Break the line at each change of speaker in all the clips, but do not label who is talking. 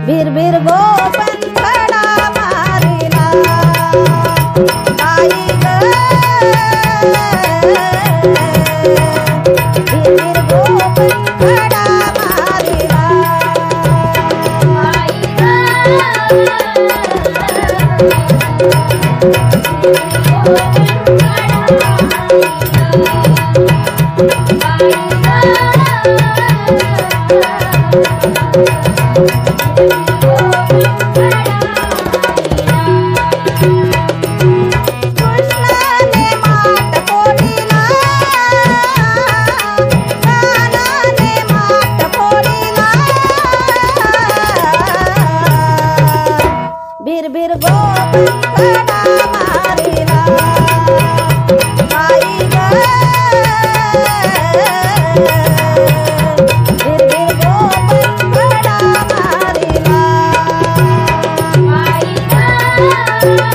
बिरबिर गोपन खडा मारिला बाई ग बिरबिर गोपन खडा मारिला बाई ग बिरबिर गोपन खडा मारिला बाई ग बिरबिर गोपन खडा मारिला बाई ग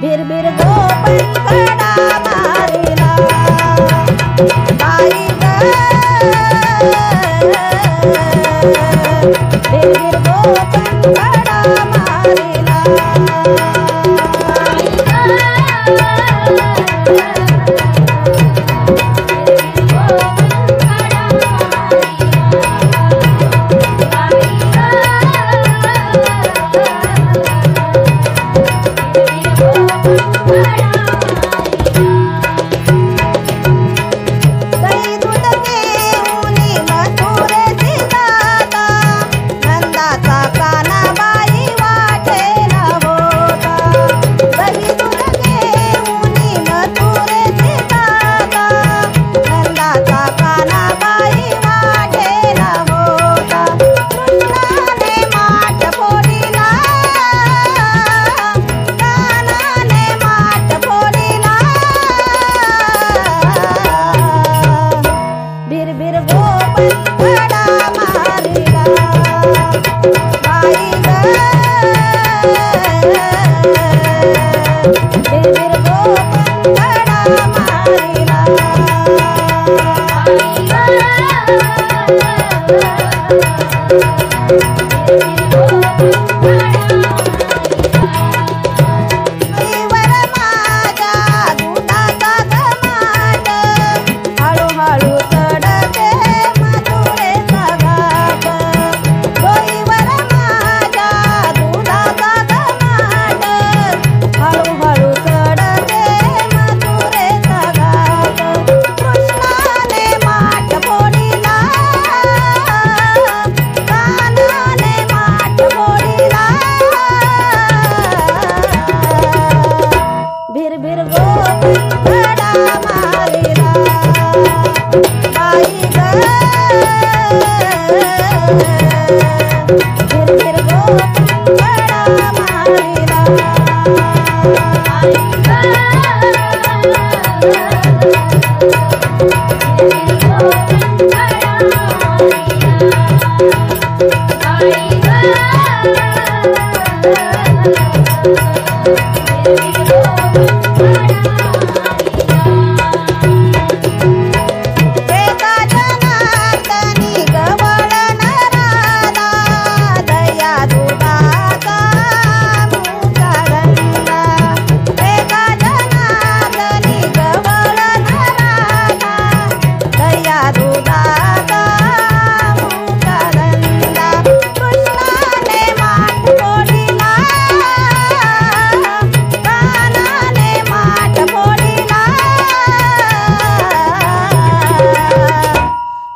बिरबिर गोपन खडा मारिला बाई ग बिरबिर गोपन खडा मारिला बाई ग बिरबिर गोपन खडा मारिला बाई ग बिरबिर गोपन खडा मारिला बाई ग वर माझ्या दुधाचा घमाट हळूहळू चढते मथुरेचा घाट डोईवर माझ्या दुधाचा घमाट हळूहळू चढते मथुरेचा घाट कृष्णाने माठ फोडिला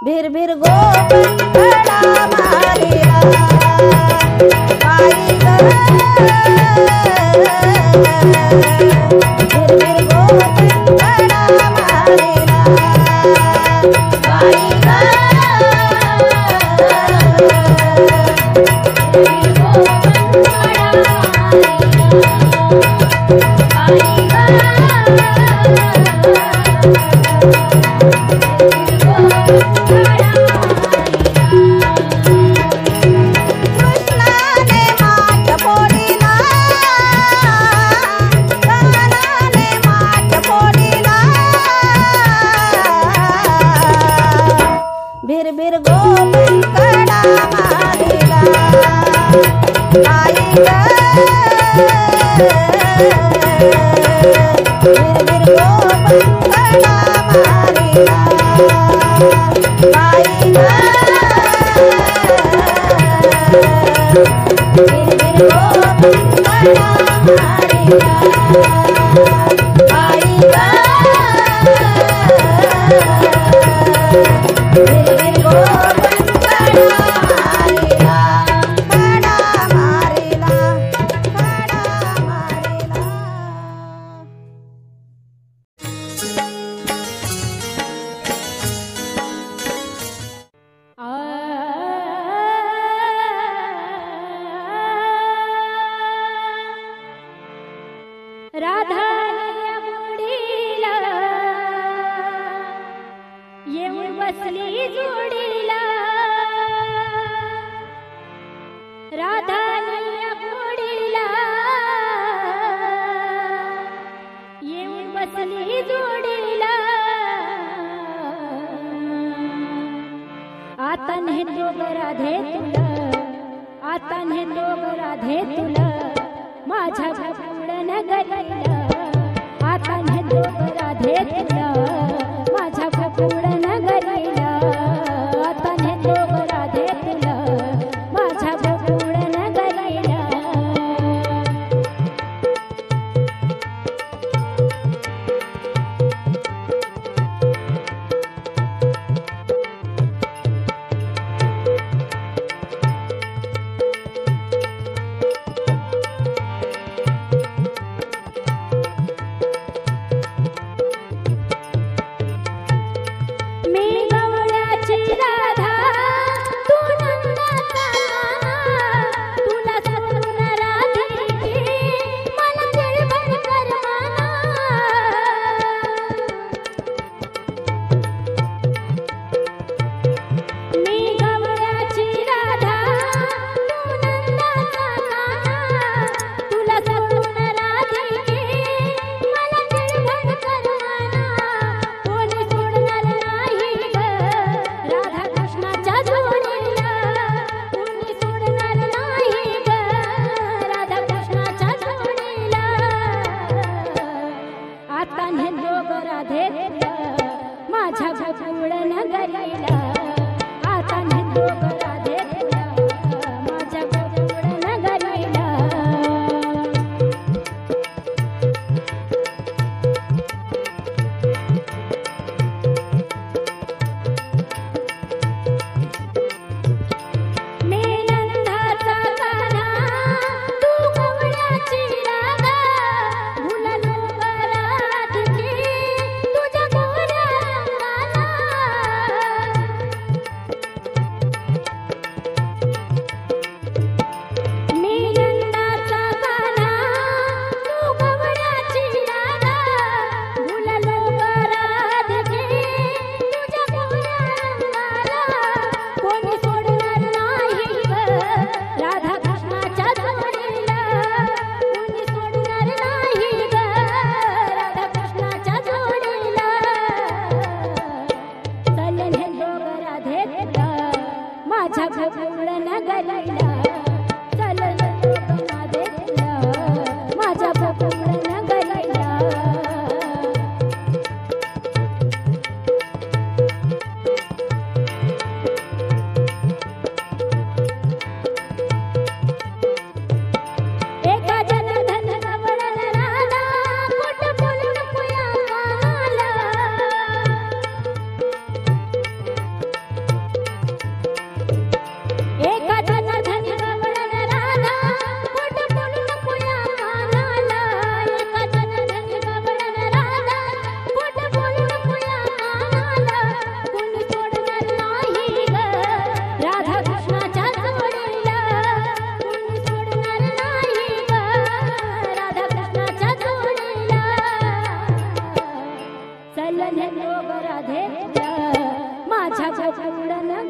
भिरभिर गोपंखडा मारिला बाई ग भिरभिर गोपंखडा मारिला बाई ग भिरभिर गोपंखडा मारिला कृष्णाने माठ फोडिला कान्हाने माठ फोडिला भिरभिर गोपंखडा मारिला बाई ग भिरभिर गोपंखडा मारिला बाई ग भिरभिर गोपंखडा मारिला बाई ग भिरभिर गोपंखडा मारिला खडा मारिला खडा मारिला
राधानिया मुडीला येऊन बसली जोडीला राधानिया मुडीला येऊन बसली जोडीला आता नेतो ग राधे तुला आता नेतो ग राधे तुला माझ्या फुडन गरीला आता नेतो ग राधे तुला माझ्या फुडन गरीला आता नेतो ग राधे तुला माझ्या फुडन गरीला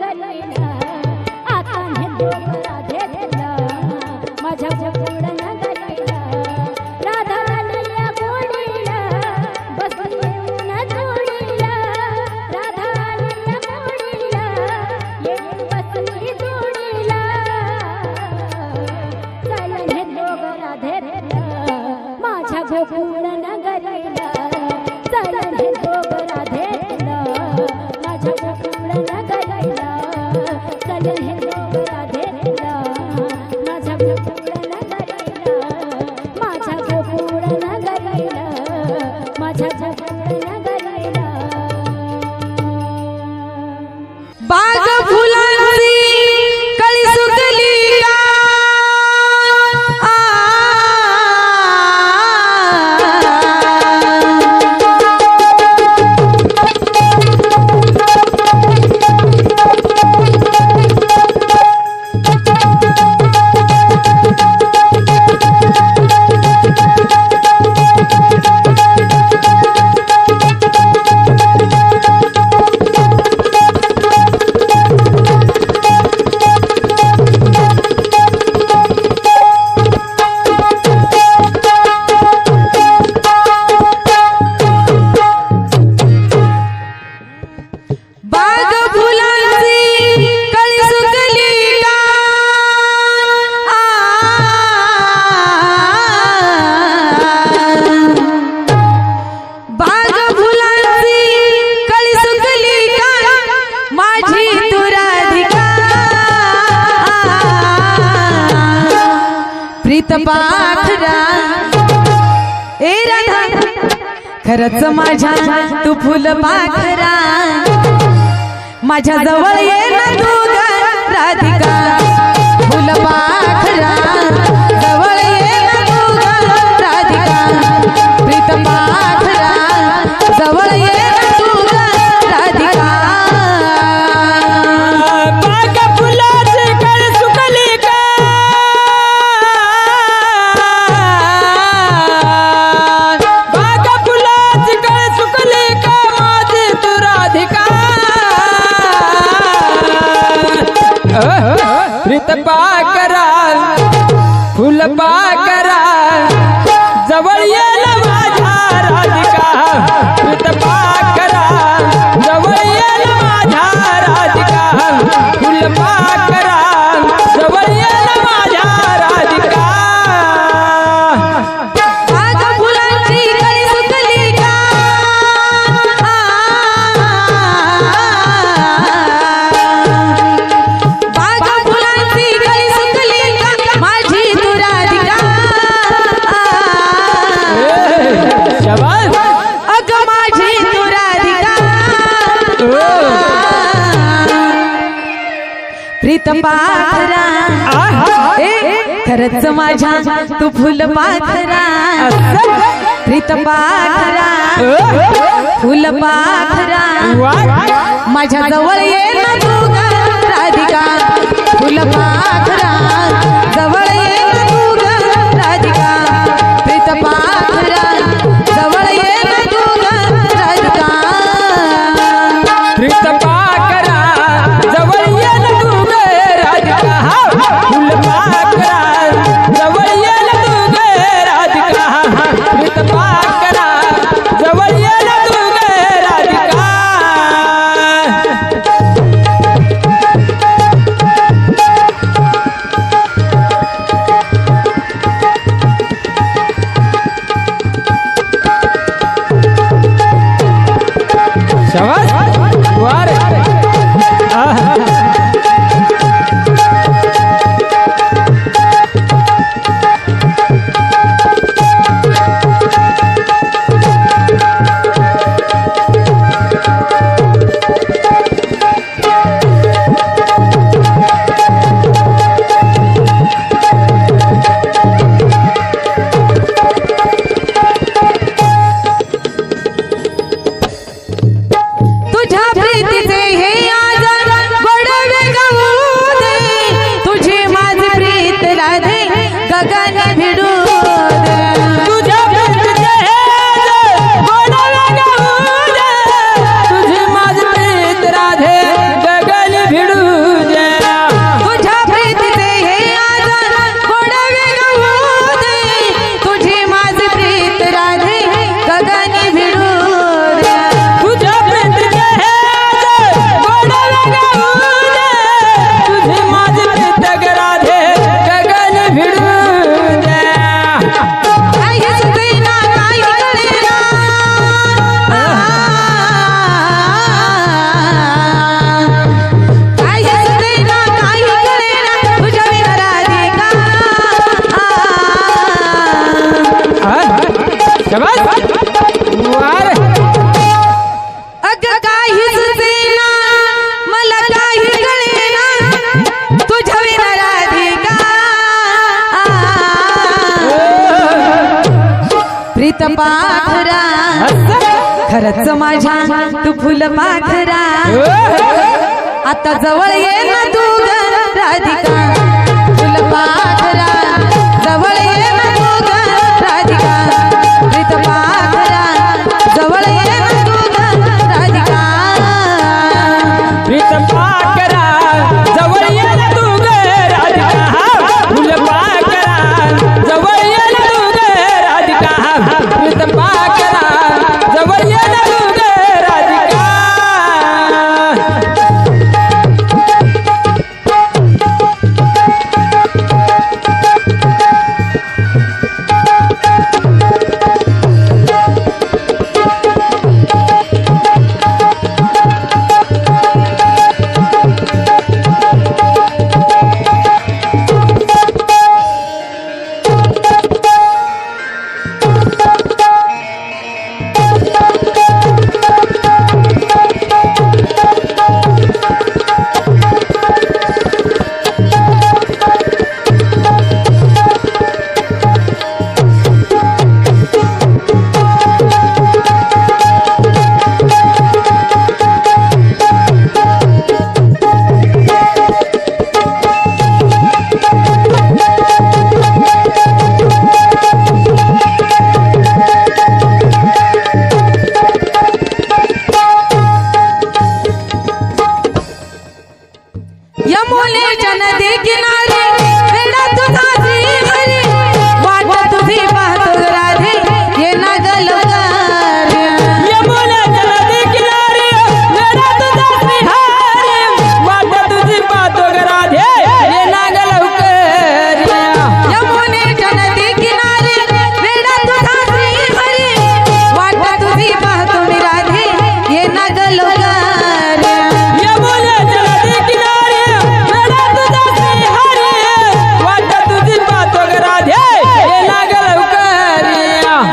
नगरीला आता नेतो राधे तुला माझ्या गोकुळ नगरीला राधा आलेल्या गोडीला बसली येऊन जोडीला राधा आलेल्या गोडीला येऊन बसली जोडीला चल नेतो राधे तुला माझ्या गोकुळ नगरीला चल नेतो राधे तुला माझ्या गोकुळ नगरीला चल नेतो राधे तुला माझ्या गोकुळ नगरीला माझ्या गोकुळ नगरीला माझ्या गोकुळ नगरीला
बाग फुलांची कळी सुकली का बाग फुलांची कळी सुकली का बाग फुलांची कळी सुकली का माझी तू राधिका प्रीत पाखरा ए राधा खरंच माझ्या तू फुल पाखरा माझ्या जवळ ये ना तू ग राधिका फुल पाखरा जवळ ये ना तू ग राधिका प्रीत पाखरा जवळ ये ना तू ग राधिका
बाग फुलाची कळी सुकली का बाग फुलाची कळी सुकली का माझी तू राधिका प्रीत पाकरा फुल पाकरा जवळ ये ना माझ्या राधिका प्रीत पाकरा जवळ ये ना माझ्या राधिका फुल पाकरा जवळ ये ना माझ्या राधिका
बाग फुलांची कळी सुकली का बाग फुलांची कळी सुकली का माझी तू राधिका
शाबास
अग माझी तू राधिका प्रीत पाखरा ए खरंच माझ्या तू फुल पाखरा प्रीत पाखरा फुल पाखरा माझ्या जवळ ये ना तू ग राधिका फुल पाखरा जवळ ये ना तू ग राधिका प्रीत पाखरा जवळ ये ना तू ग राधिका
प्रीत पाकरा जवळ ये ना तू ग राधिका फुल पाकरा जवळ ये ना तू ग राधिका प्रीत पाकरा जवळ ये ना तू ग राधिका
पाखरा खरंच माझ्या तू फुल पाखरा आता जवळ ये ना तू ग राधिका फुल पाखरा जवळ ये ना तू ग राधिका प्रीत पाखरा जवळ ये ना तू ग राधिका
प्रीत पाखरा जवळ ये ना तू ग राधिका फुल पाखरा जवळ ये ना तू ग राधिका प्रीत पाखरा जवळ ये ना तू ग राधिका
यमुनेच्या नदी किनारी वेडा तुझा श्रीहरी वाट तुझी पाहतो राधे ये ना ग लवकर
यमुनेच्या नदी किनारी वेडा तुझा श्रीहरी वाट तुझी पाहतो ग राधे ये ना ग लवकर
यमुनेच्या नदी किनारी वेडा तुझा श्रीहरी वाट तुझी पाहतो मी राधे ये ना ग लवकर
यमुनेच्या नदी किनारी वेडा तुझा श्रीहरी वाट तुझी पाहतो ग राधे ये ना ग लवकर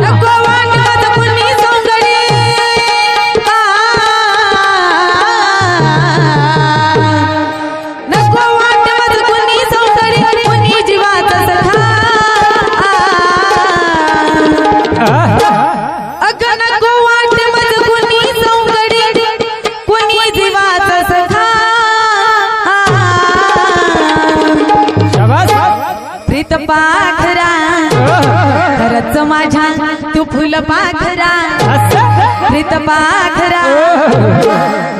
नको वाट मत कुणी सोंगडी नको वाट मत कुणी सोंगडी कुणी जीवाचा सखा अग नको वाट मत कुणी सोंगडी कुणी जीवाचा सखा
शाबास
प्रीत पाखरा खरंच माझ्या तू फुल पाखरा प्रीत पाखरा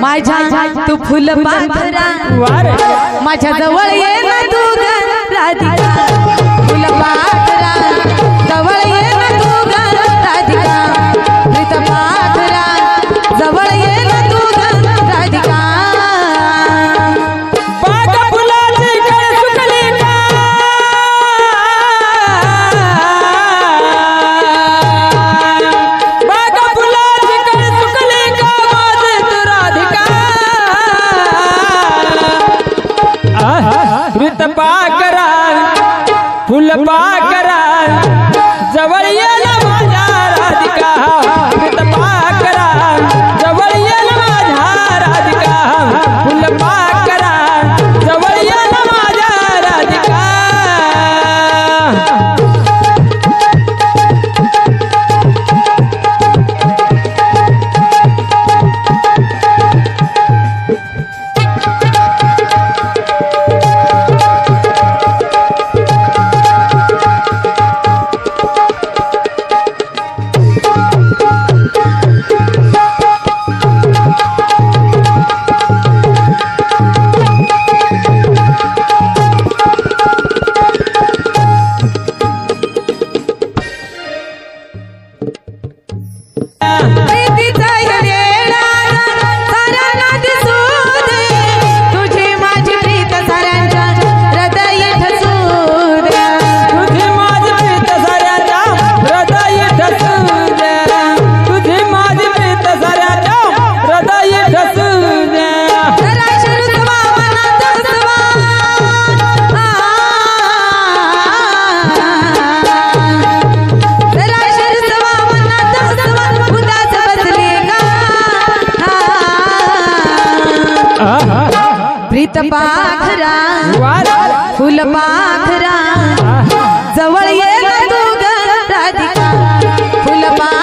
माझ्या तू फुल पाखरा
वारे
माझ्या जवळ ये ना तू ग राधिका फुल पाखरा जवळ ये ना तू ग राधिका प्रीत पाखरा जवळ ये ना तू ग राधिका
बाग फुलाची कळ सुकली का बाग फुलाची कळ सुकली का माझी तू राधिका प्रीत पाखरा फुल पाखरा जवळ ये ना माझ्या राधिका प्रीत पाखरा जवळ ये ना माझ्या राधिका फुल पाखरा जवळ ये ना माझ्या राधिका
प्रीतीचा वेळा साऱ्यांना दिसू दे तुझी माझी प्रीत साऱ्यांच्या हृदय ठसू दे
तुझी माझी प्रीत साऱ्याच्या हृदय ठसू दे तुझी माझी प्रीत साऱ्याच्या हृदय ठसू दे
जरा शिरसवा मनात हसवा जरा शिरसवा मनात हसवा उदास बसली का प्रीत पाखरा फुल पाखरा जवळ ये ना तू ग राधिका फुल पाखरा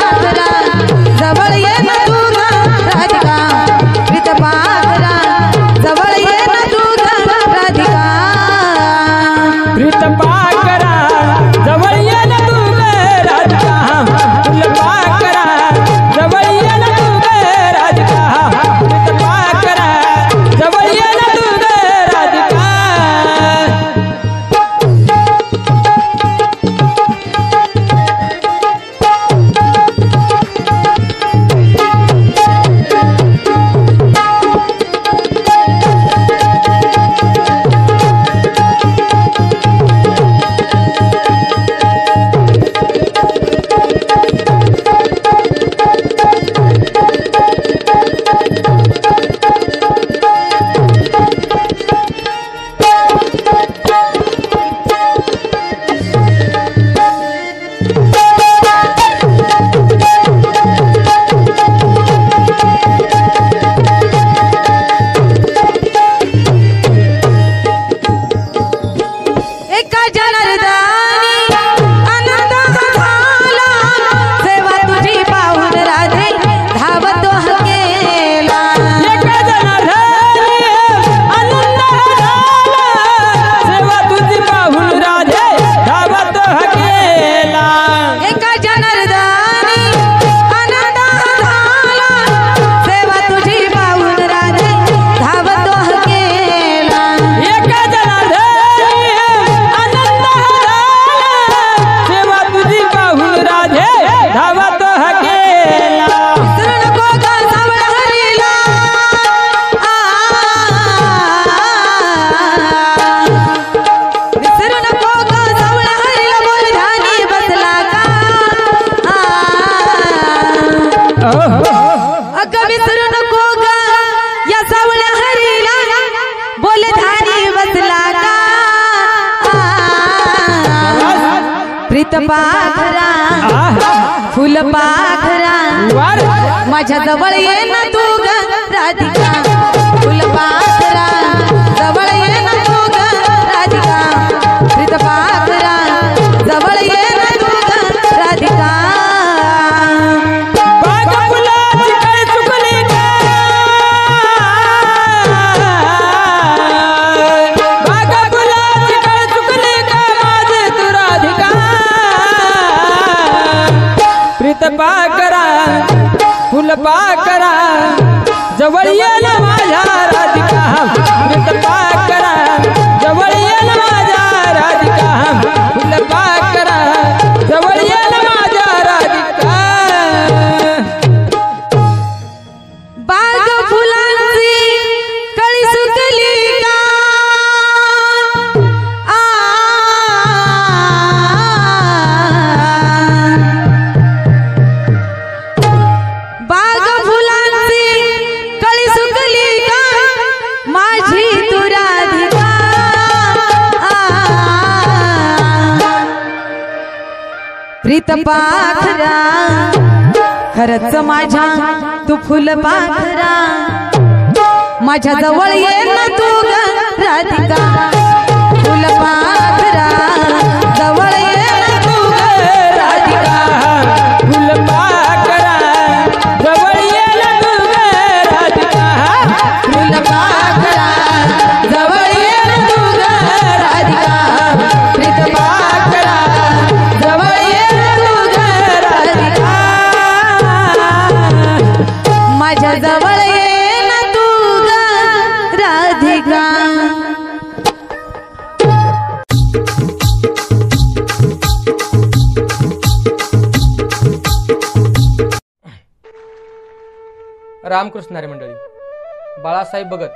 पाखरा फुल पाखरा माझ्या जवळ ये ना तू ग राधिका फुल पाखरा जवळ ये ना तू ग राधिका प्रीत पाखरा जवळ ये ना तू ग राधिका
बाग फुलाची काय चुकली का बाग फुलाची काय चुकली का माझे तू राधिका प्रीत पाखरा फुल पाखरा जवळ ये ना माझ्या राधिका प्रीत पाखरा जवळ ये ना माझ्या राधिका फुल पाखरा जवळ ये ना माझ्या राधिका
बाग फुलांची कळी सुकली का बाग फुलांची कळी सुकली का माझी तू राधिका प्रीत पाखरा खरंच माझ्या तू फुल पाखरा माझ्या जवळ ये ना तू ग राधिका फुल पाखरा जवळ ये ना तू ग राधिका
फुल पाखरा जवळ ये ना तू ग राधिका
फुल पाखरा जवळ ये ना तू ग राधिका प्रीत पाखरा जवळ ये ना तू ग राधिका माझ्या जवळ ये ना तू ग राधिका
रामकृष्ण हरी मंडळी बाळासाहेब भगत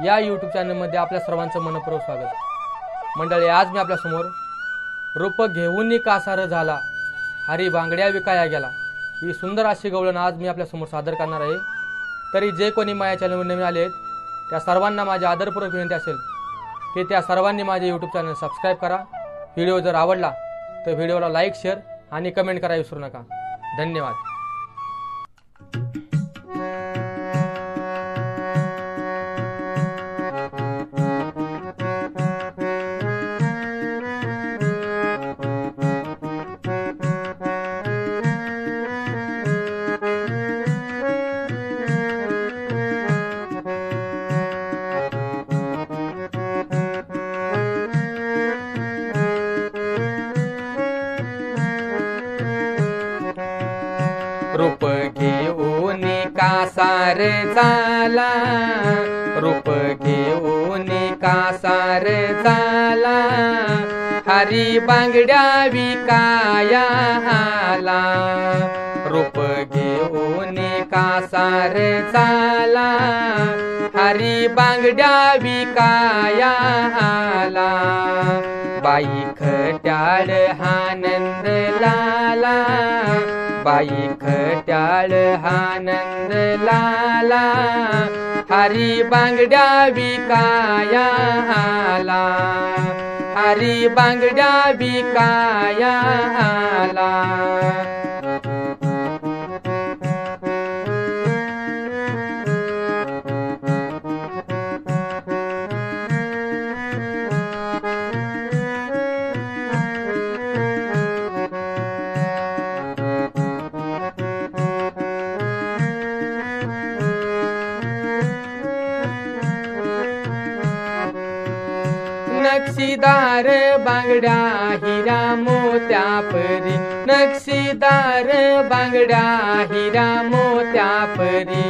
या यूट्यूब चॅनलमध्ये आपल्या सर्वांचं मनपूर्वक स्वागत मंडळी. आज मी आपल्यासमोर रूप घेऊन कासार झाला हरी बांगड्या विकाया गेला ही सुंदर अशी गवळण आज मी आपल्यासमोर सादर करणार आहे. तरी जे कोणी माझ्या चॅनलवर नवीन आले आहेत त्या सर्वांना माझी आदरपूर्वक विनंती असेल की त्या सर्वांनी माझे यूट्यूब चॅनल सबस्क्राईब करा. व्हिडिओ जर आवडला तर व्हिडिओला लाईक शेअर आणि कमेंट करायला विसरू नका. धन्यवाद. रूप घेऊन कासार झाला रूप घेऊन कासार झाला हरी बांगड्या विकाया आला रूप घेऊन कासार झाला हरी बांगड्या विकाया आला बाई खट्याळ आनंद लाला बाई खट्याळ आनंद लाला हरी बांगड्या विकाया आला हरी बांगड्या विकाया आला. नक्षीदार बांगड्या हिरा मोत्या परी नक्षीदार बांगड्या हिरा मोत्या परी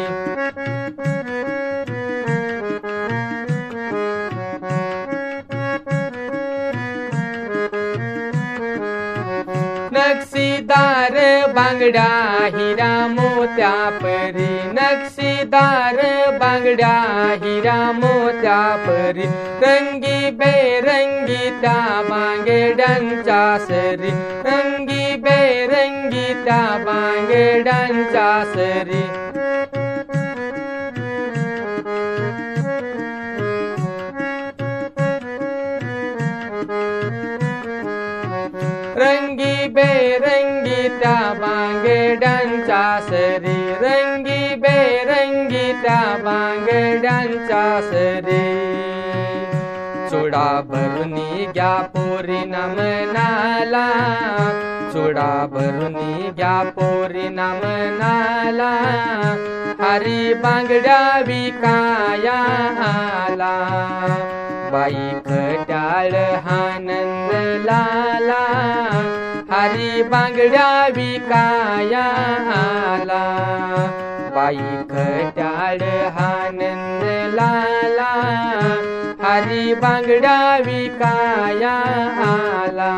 नक्षीदार बांगड्या हिरा मोत्या परी नक्षीदार बांगड्या हिरा मोत्या परी रंगी बेरंगी त्या बांगड्यांच्या सरी रंगी बेरंगी त्या बांगड्यांच्या सरी रंगी बेरंगी त्या बांगड्यांच्या सरी रंगी बेरंगी त्या बांगड्यांच्या सरी चुडा भरुनी घ्या पोरी मनाला चुडा भरुनी घ्या पोरी मनाला हरी बांगड्या विकाया आला बाई खट्याळ आनंद लाला हरी बांगड्या विकाया आला बाई खट्याळ आनंद लाला हरी बांगड्या विकाया आला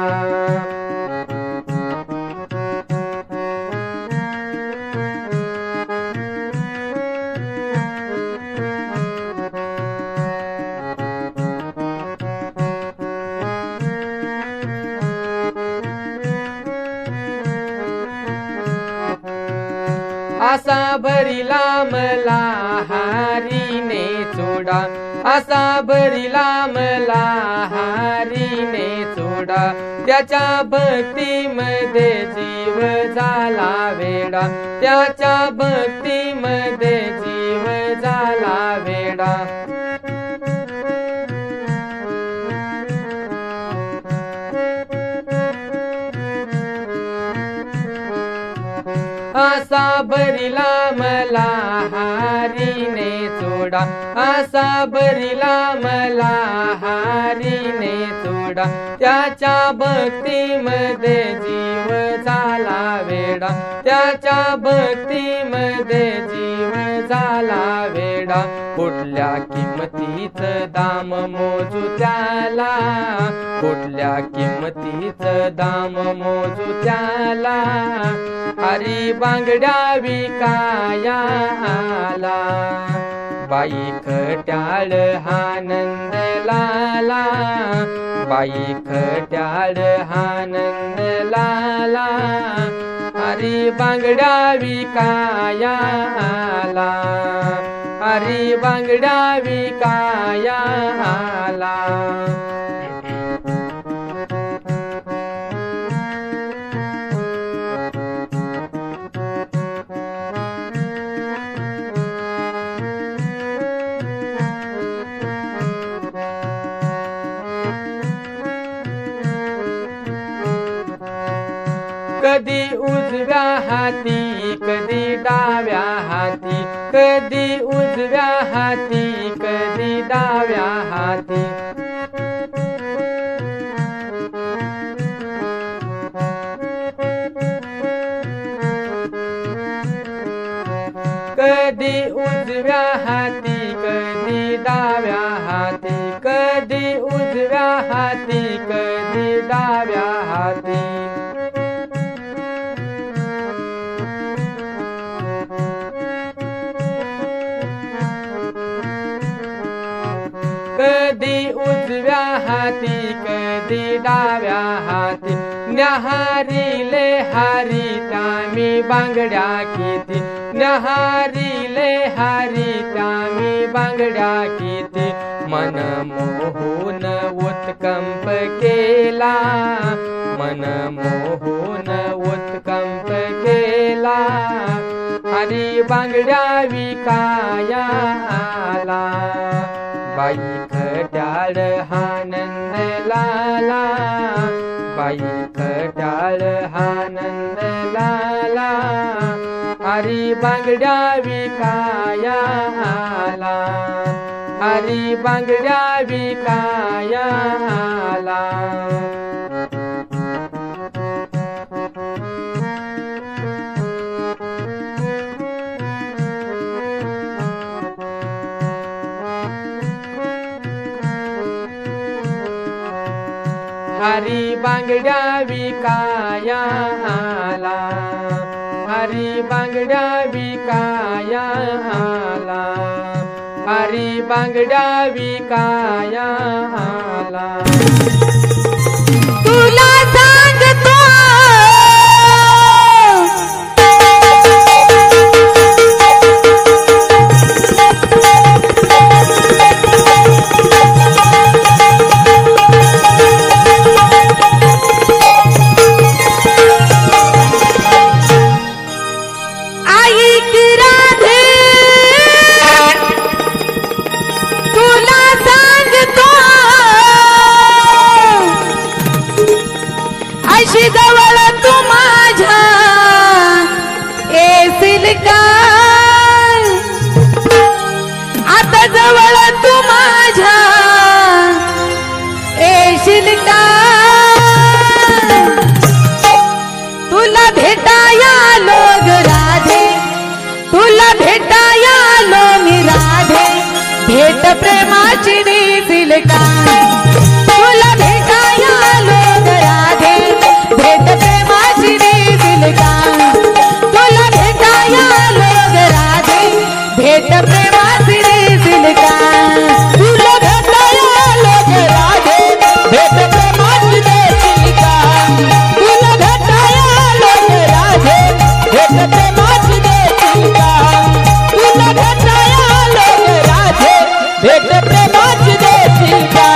असा भरिला मला हारीने चोडा असा भरिला मला हारीने चोडा त्याच्या भक्तीमध्ये जीव झाला वेडा त्याच्या भक्तीमध्ये जीव झाला वेडा असा भरिला मला हारीने चोडा असा भरिला मला हारीने चोडा त्याच्या भक्तीमध्ये जीव झाला वेडा त्याच्या भक्तीमध्ये जीव झाला वेडा कुठल्या किंमतीचं दाम मोजू त्याला कुठल्या किंमतीचं दाम मोजू त्याला हरी बांगड्या विकाया आला बाई खट्याळ आनंद लाला बाई खट्याळ आनंद लाला हरी बांगड्या विकाया आला हरी बांगड्या विकाया आला कधी उजव्या हाती कधी डाव्या हाती कधी उजव्या हाती कधी डाव्या हाती कधी उजव्या हाती कधी डाव्या हाती कधी उजव्या हाती कधी डाव्या हाती कधी उजव्या हाती कधी डाव्या हाती न्याहारीले हारी मी बांगड्या किती न्याहारीले हारी मी बांगड्या किती मन मोहून उत्कंप केला मन मोहून उत्कंप केला हरी बांगड्या विकाया आला बाई खट्याळ आनंद लाला बाई खट्याळ आनंद लाला हरी बांगड्या विकाया आला हरी बांगड्या विकाया आला हरी बांगड्या विकाया आला हरी बांगड्या विकाया आला हरी बांगड्या विकाया आला
तुला सांगतो प्रेमाची देशील का तुला भेटाया लोग राधे भेट प्रेमाची देशील का तुला भेटाया लोग राधे भेट प्रेमाची देशील का
तुला भेटाया लोग राधे भेट प्रेमाची देशील का तुला भेटाया लोग राधे भेट प्रेमाची देशील का तुला भेटाया लोग राधे भेट प्रेमाची देशील का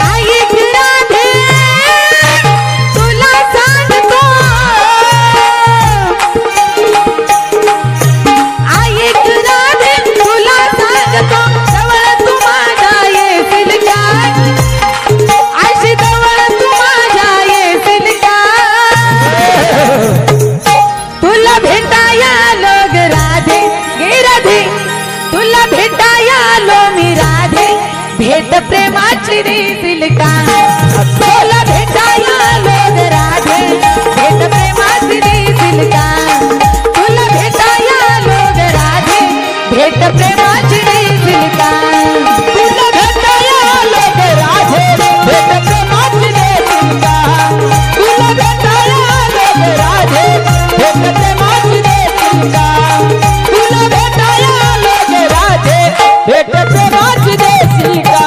ऐक राधे तुला सांगतो ऐक राधे तुला सांगतो जवळ तू माझ्या येशील का अशी जवळ तू माझ्या येशील का तुला भेटाया लोग राधे गे राधे तुला भेटाया लो मी राधे भेट प्रेमाची देशील का तुला भेटाया लोग राधे भेट प्रेमाची देशील का तुला भेटाया लोग राधे भेट प्रेमाची देशील का
तुला भेटाया लोग राधे भेट प्रेमाची देशील का तुला भेटाया लोग राधे भेट प्रेमाची देशील का तुला भेटाया लोग राधे भेट प्रेमाची देशील का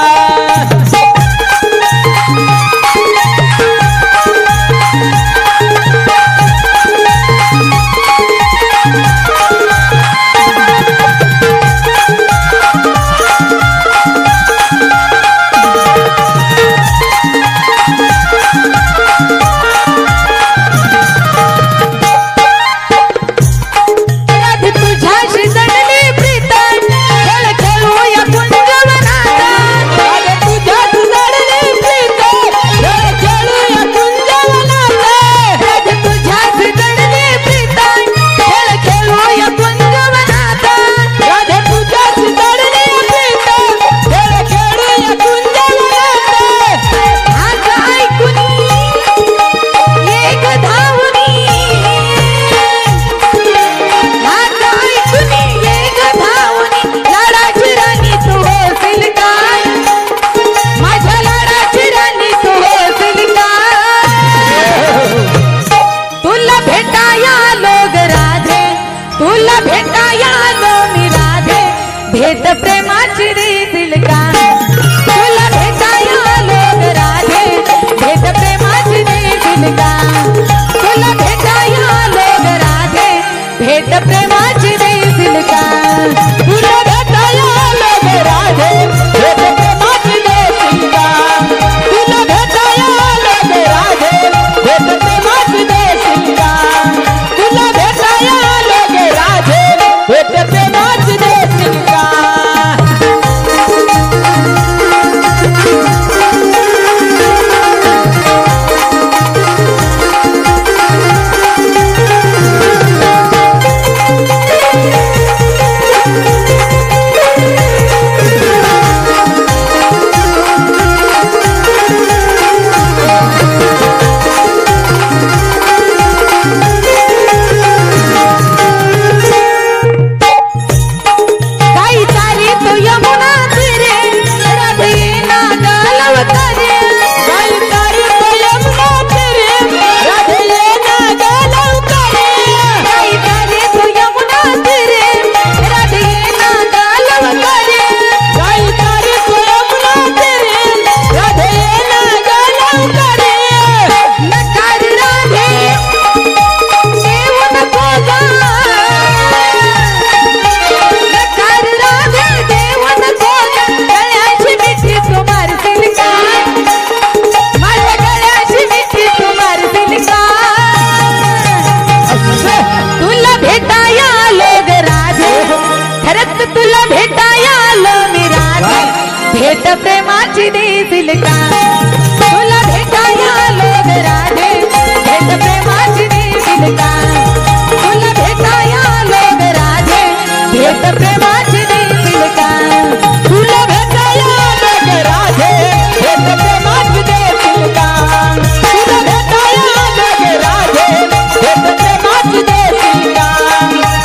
राधे तुझ्याशी जडली प्रीत खेळ खेळूया कुंजवनात
राधे तुझ्यात जडली प्रीत खेळ खेळूया कुंजवनात
राधे तुझ्याशी जडली प्रीत खेळ खेळूया कुंजवनात
राधे तुझ्यात जडली प्रीत खेळ खेळूया कुंजवनात
आज ऐकुनी एक धावनी आज ऐकुनी एक धावनी लाडाची राणी तू होशील का माझ्या लाडाची राणी तू होशील का तुला भेटाया लोग राधे तुला भेटाया लो मी राधे भेट प्रेमाची देशील का तुला भेटाया लोग राधे भेट प्रेमाची देशील का तुला भेटाया लोग राधे भेट प्रेमाची देशील का
तुला भेटाया लोग राधे भेट प्रेमाची देशील का तुला भेटाया लोग राधे भेट प्रेमाची देशील का तुला भेटाया लोग राधे भेट प्रेमाची देशील का
काही तारी तू यमुना तीरे राधे ना गालवतारे
काही तारी तो यमुना तीरे राधे येना गालवतारे
काही तारी तू यमुना तीरे राधे ना गालवतारे
काही तारी तो यमुना तीरे राधे येना गालवतारे
नकार राधे देऊ नको गा नकार राधे देऊ नको गा गळ्याची मिठी तू मारशील का माझ्या गळ्याची मिठी तू मारशील का तुला भेटाया लोग राधे खरंच तुला भेटाया लो मी राधे भेट प्रेमाची देशील का तुला भेटाया लोग राधे भेट प्रेमाची देशील का तुला भेटाया लोग राधे भेट प्रेमाची देशील का
तुला भेटाया लोग राधे भेट प्रेमाची देशील का तुला भेटाया लोग राधे भेट प्रेमाची देशील का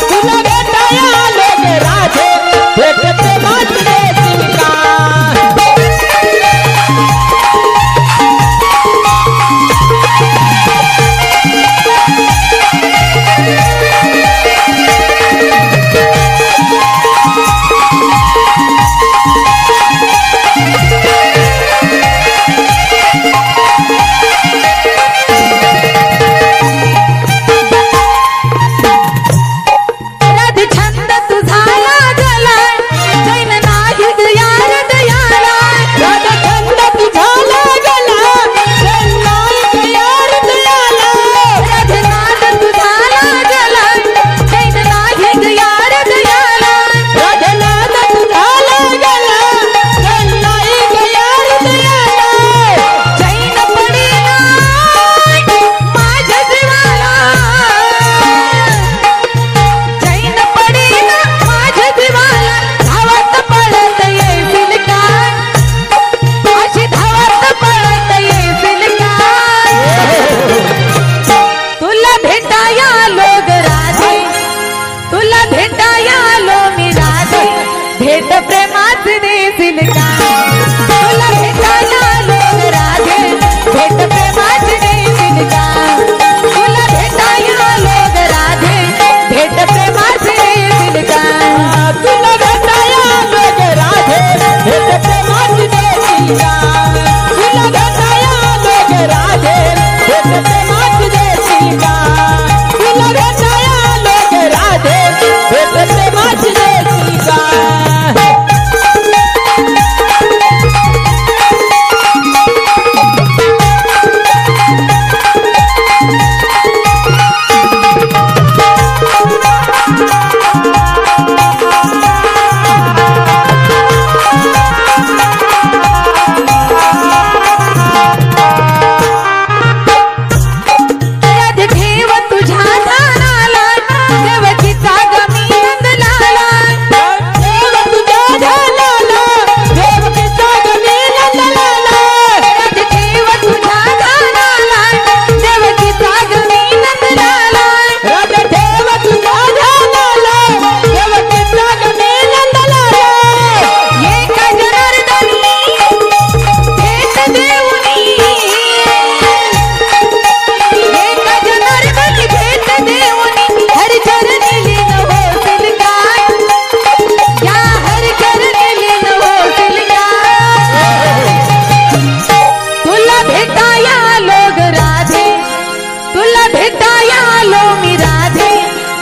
तुला भेटाया लोग राधे भेट प्रेमाची देशील का का तुला भेटाया लोग राधे भेट प्रेमाची देशील का तुला भेटाया लोग राधे भेट प्रेमाची देशील का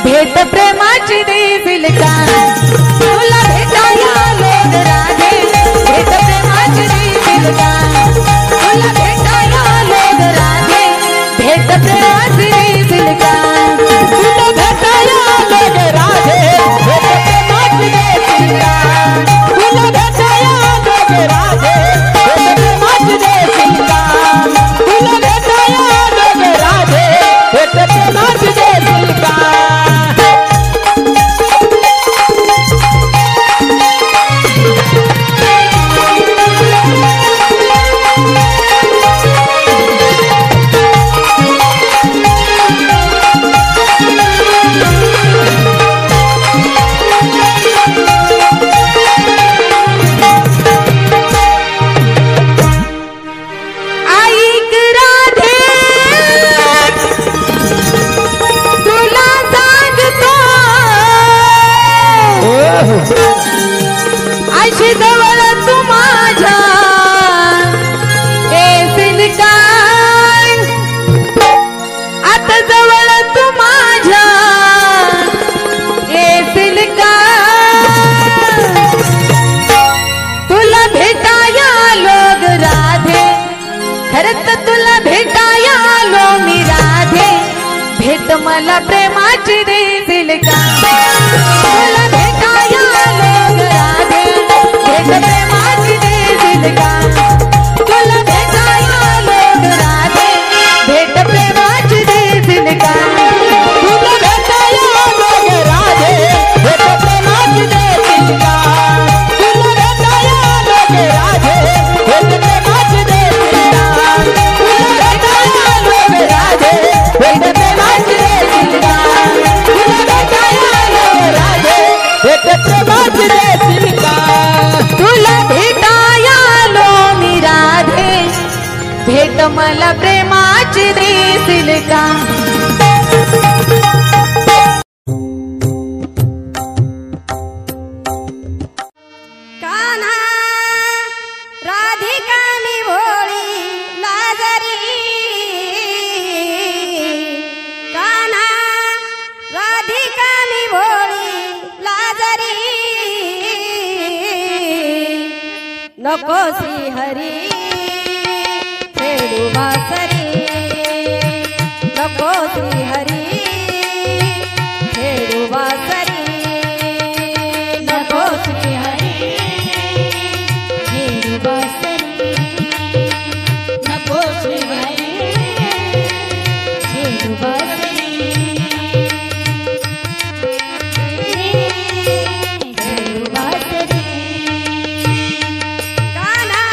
भेट प्रेमाची देशील का तुला भेटाया लोग राधे भेट प्रेमाची देशील का तुला भेटाया लोग राधे भेट प्रेमाची देशील का तुला भेटाया लोग राधे भेट प्रेमाची देशील का तुला भेटाया लोग राधे भेट प्रेमाची देशील का तुला भेटाया लोग राधे भेट प्रेमाची देशील का आशी जवळ तू माझ्या येशील का आता जवळ तू माझ्या येशील का तुला भेटाया लोग राधे खरंच तुला भेटाया लो मी राधे भेट मला प्रेमाची देशील का तुला भेटाया लोग राधे भेट प्रेमाची देशील का तुला भेटाया लोग राधे भेट प्रेमाची देशील का तुला भेटाया लोग राधे भेट प्रेमाची देशील का तुला भेटाया लोग राधे भेट प्रेमाची देशील का तुला भेटाया लोग राधे भेट प्रेमाची देशील का तुला भेटाया लोग राधे भेट प्रेमाची देशील का तुला भेटाया लो मी राधे भेट मला प्रेमाची देशील का
कान्हा राधिका मी भोळी लाजरी कान्हा राधिका मी भोळी लाजरी नको श्री हरी खेळू वासरी नको श्री हरी खेळू वासरी नको श्री हरी खेळू वासरी नको श्री हरी खेळू वासरी खेळू वासरी कान्हा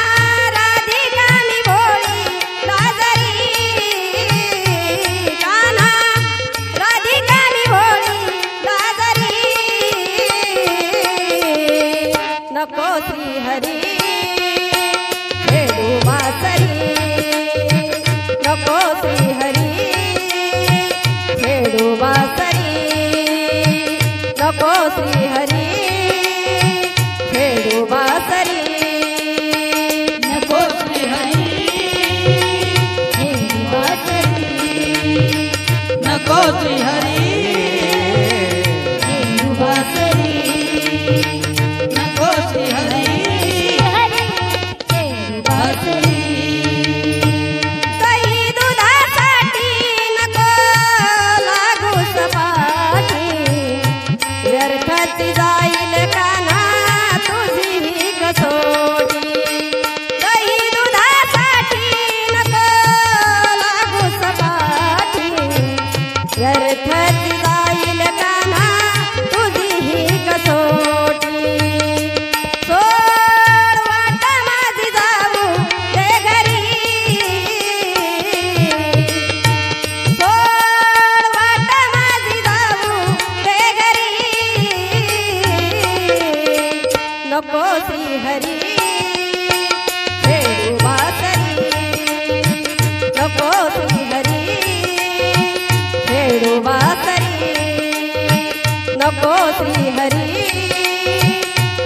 श्री हरी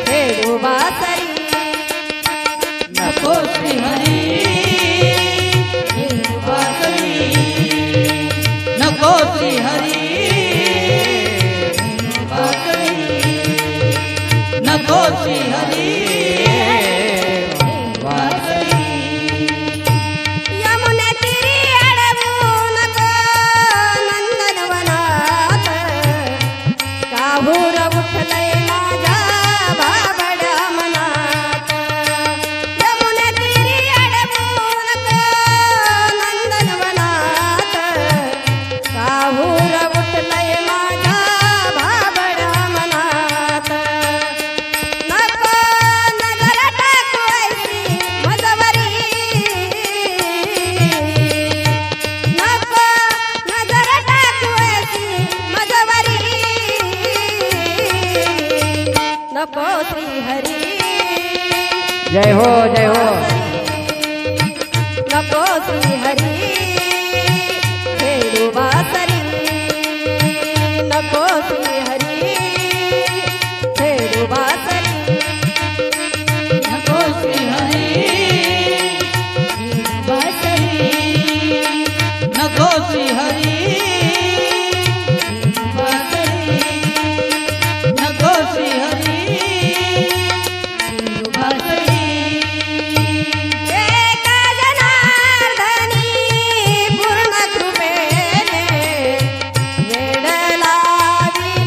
खेळू बासरी
नको श्री हरी खेळू बासरी नको श्री हरी खेळू बासरी नको श्री हरी बासरी
यमुने तिरी अडवू नको नंदनवनात काहूर उठलय माझ्या बाबड्या मनात यमुने तिरी अडवू नको नंदनवनात काहूर उठलय माझ्या बाबड्या मनात नको नजर टाकवायची मजवरी नको नजर टाकवायची मजवरी नको श्री हरी
जय हो जय हो
नको श्री हरी खेळू बासरी नको श्री हरी खेळू बासरी
नको श्री हरी खेळू बासरी नको श्री हरी खेळू बासरी नको श्री हरी खेळू बासरी
एका जनार्दनी पूर्ण कृपेने वेड लावी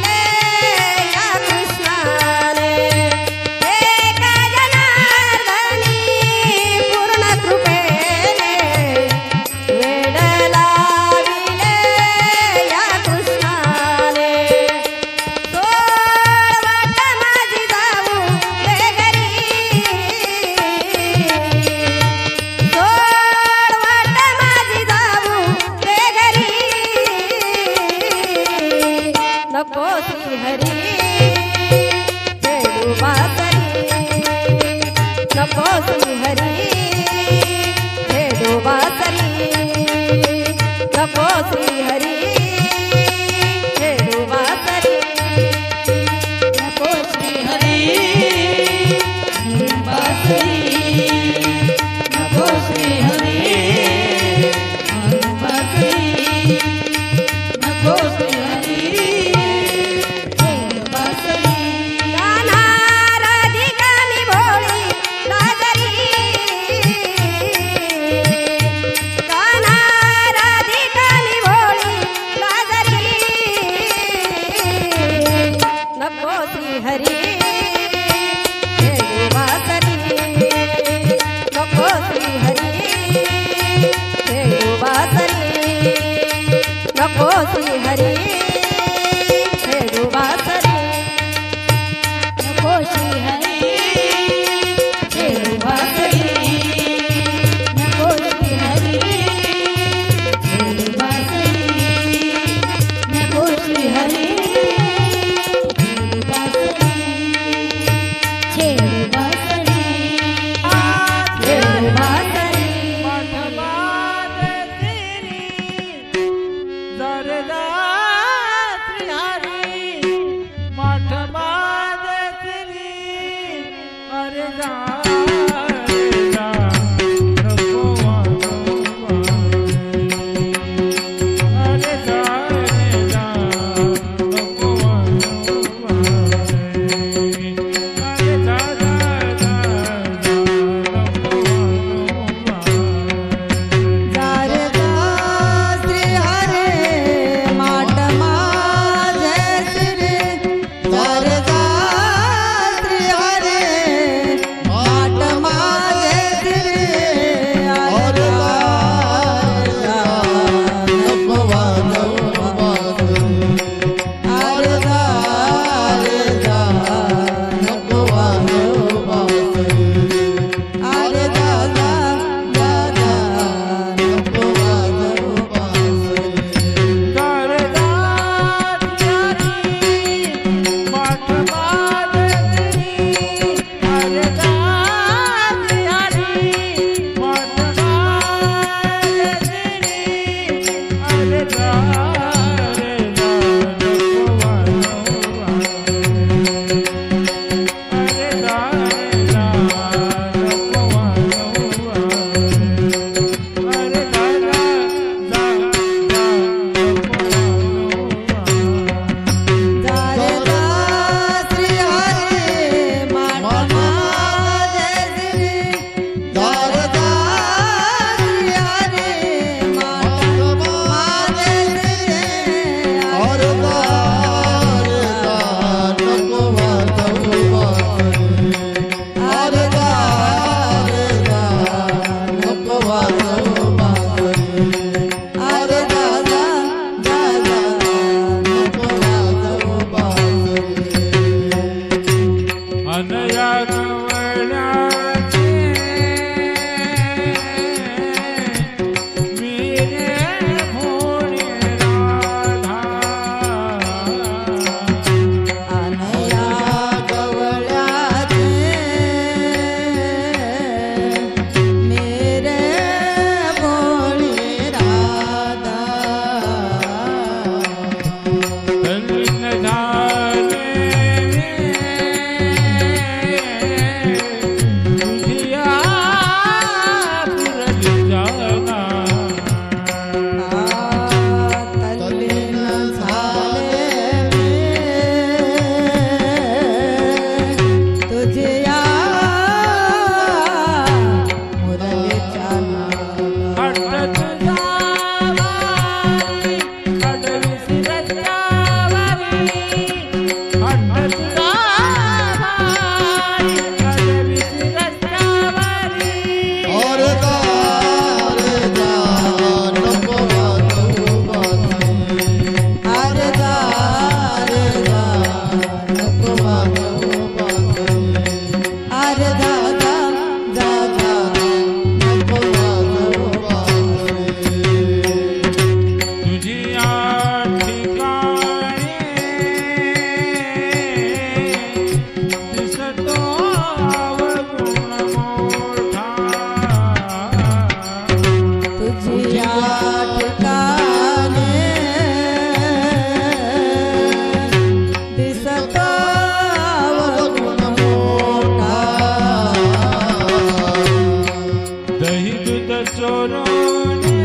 दही दूध चोरोने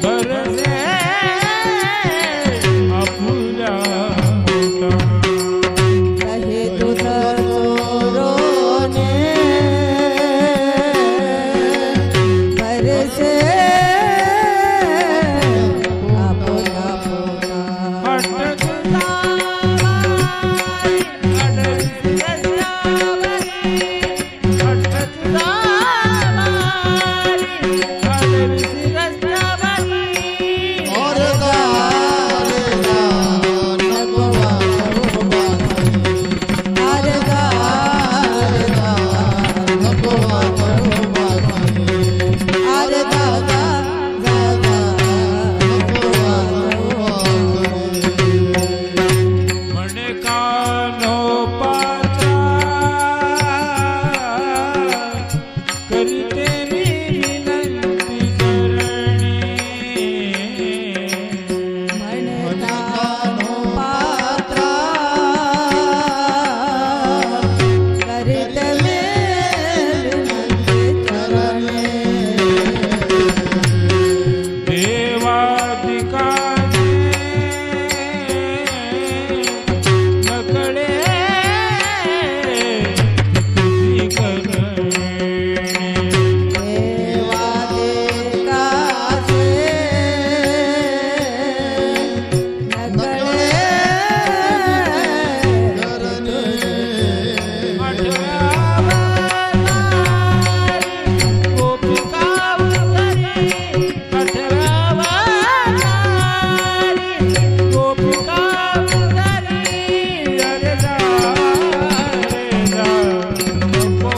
बरसे अपुरा
दही दूध चोरोने बरसे अपुरा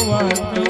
What?